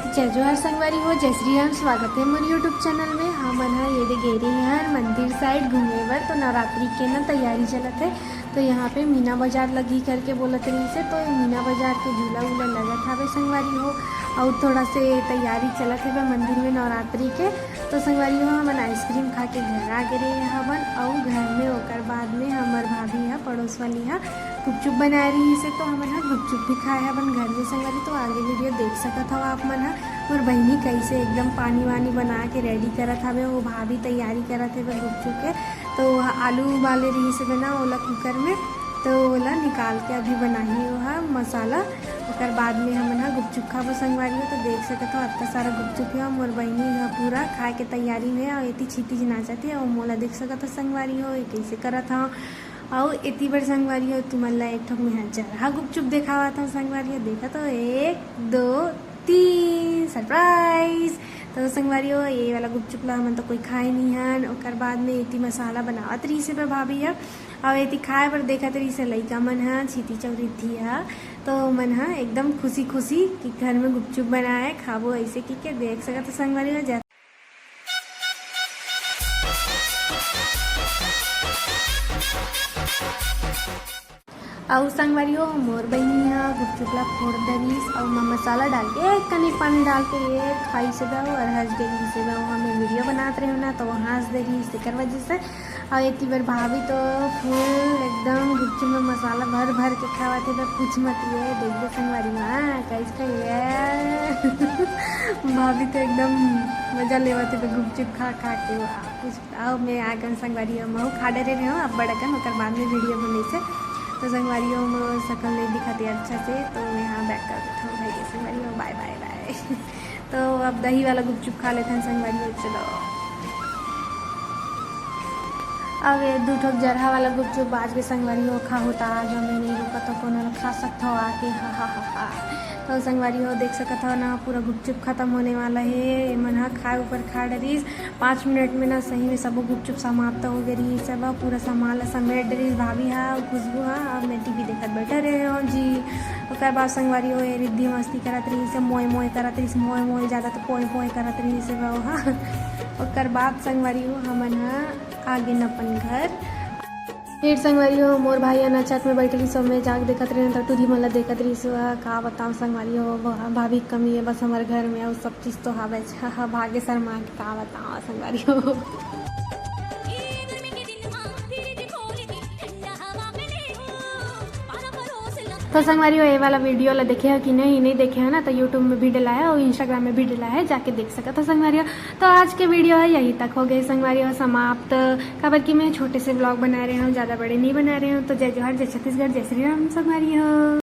जय जोहार संगवारी हो, जय श्री राम। स्वागत है मोर यूट्यूब चैनल में। हमन हा ये गेरी हर मंदिर साइड घूमे बर। तो नवरात्रि के ना तैयारी चलत है। तो यहाँ पे मीना बाजार लगी करके बोलत रही से। तो ये मीना बाजार के झूला वूला लगत हवे संगवारी हो। और थोड़ा से तैयारी चलत है मंदिर में नवरात्रि के। तो संगवारी हो हमन आइसक्रीम खा के घर आ गए हवन। और घर में ओकर बाद में हमार भाभी है पड़ोस वाली है गुपचुप बना रही से। तो हमन हा गुपचुप भी खाए अपन घर में संगवारी। तो आगे वीडियो देख सकत हो आप मन हा। और बहनी कैसे एकदम पानी वानी बना के रेडी करत हवे। वो भाभी तैयारी करत है गुपचुप के। तो आलू उबाले रही से बना ओला कुकर में। तो ओला निकाल के अभी बनाही वह मसाला। ओकर बाद में हमन हा गुपचुप खाबो संगवारी हो। तो देख सकत हो इतना सारा गुपचुप है। मोर बहनी हा पूरा खाए के तैयारी में और एती छीती नाचत है। और मोला देख सकत हो संगवारी हो ये कैसे करत हूँ। और इतनी बड़ संगवारी हो तुमन ला एक ठोक में जरा गुपचुप दिखावा था संगवारी हो। देखा तो 1 2 3 सरप्राइज। तो संगवारी हो ये वाला गुपचुप ला हमन तो कोई खाए नहीं हन। ओकर बाद में इतनी मसाला बनावत रही से भाभी है। और इतनी खाए पर देखत रही से लइका मन है छीती चौरी थी है। तो मन है एकदम खुशी खुशी कि घर में गुपचुप बनाए खाबो ऐसे की के देख सकत संगवारी हो। और संगवारी हो मोर बहनी है गुपचुप ला फोड़ दरीस और मसाला डाल के एक कनी पानी डाल के ये खाई से और हंस दे से हमें वीडियो बनाते रहे ना। तो वो हंस दे रही इसके वजह से। और एक बार भाभी तो फुल एकदम गुपचुप में मसाला भर भर के खावा थे। तो कुछ मत ये देख दे संगवारी माँ कैसे भाभी तो एकदम मजा लेवा थे गुपचुप खा खा के। कुछ आओ मैं आगन संगवारी हो मैं खा डरे रहे हो अब बड़कन ओकर बाद में वीडियो बने से। तो संगवारी हो शकल नहीं दिखाती अच्छा से। तो यहाँ बैक कर देता हूँ भाई संगवारी हो बाय बाय बाय। तो अब दही वाला गुपचुप खा लेते हैं संगवारी हो। चलो अब ये 2 ठोक जरहा वाला गुपचुप आज के संगवारी हो खा होता। आज हमें नहीं रुका तो कौन खा सकता हो आके हा। तो संगवारी हो देख सकता हो ना पूरा गुपचुप खत्म होने वाला है। मन हा खाए ऊपर खा डरीस 5 मिनट में ना सही में सब गुपचुप समाप्त हो गई। सब पूरा सामान समेट डरीस भाभी हा और खुशबू हा। अब मैं टीवी देखत बैठे रहे हो जी। ओकर बाद संगवारी हो ये रिद्धि मस्ती करत रही से मोय मोय करत रही मोय मोय ज़्यादा तो पोय पोय करत रही से हा। ओकर बाद संगवारी हो हमन हा आगे न अपन घर। फिर संगवारी हो मोर भाई ना छत में बैठली सो मैं जाग देखत रही तो टूरी मला देखत रही सो का बताऊँ संगवारी हो भाभी कमी है बस हमारे घर में और सब चीज़ तो हवे भाग्य शर्मा के का बताऊँ संगवारी हो। तो संगवारी हो ये वाला वीडियो ला देखे हो कि नहीं देखे है ना। तो यूट्यूब में भी डला है और इंस्टाग्राम में भी डला है जाके देख सकता था संगवारी हो। तो आज के वीडियो है यही तक हो गए संगवारी हो समाप्त। खबर की मैं छोटे से ब्लॉग बना रहे हूँ ज़्यादा बड़े नहीं बना रहे हूँ। तो जय जोहार जय छत्तीसगढ़ जय श्री राम संगवारी हो।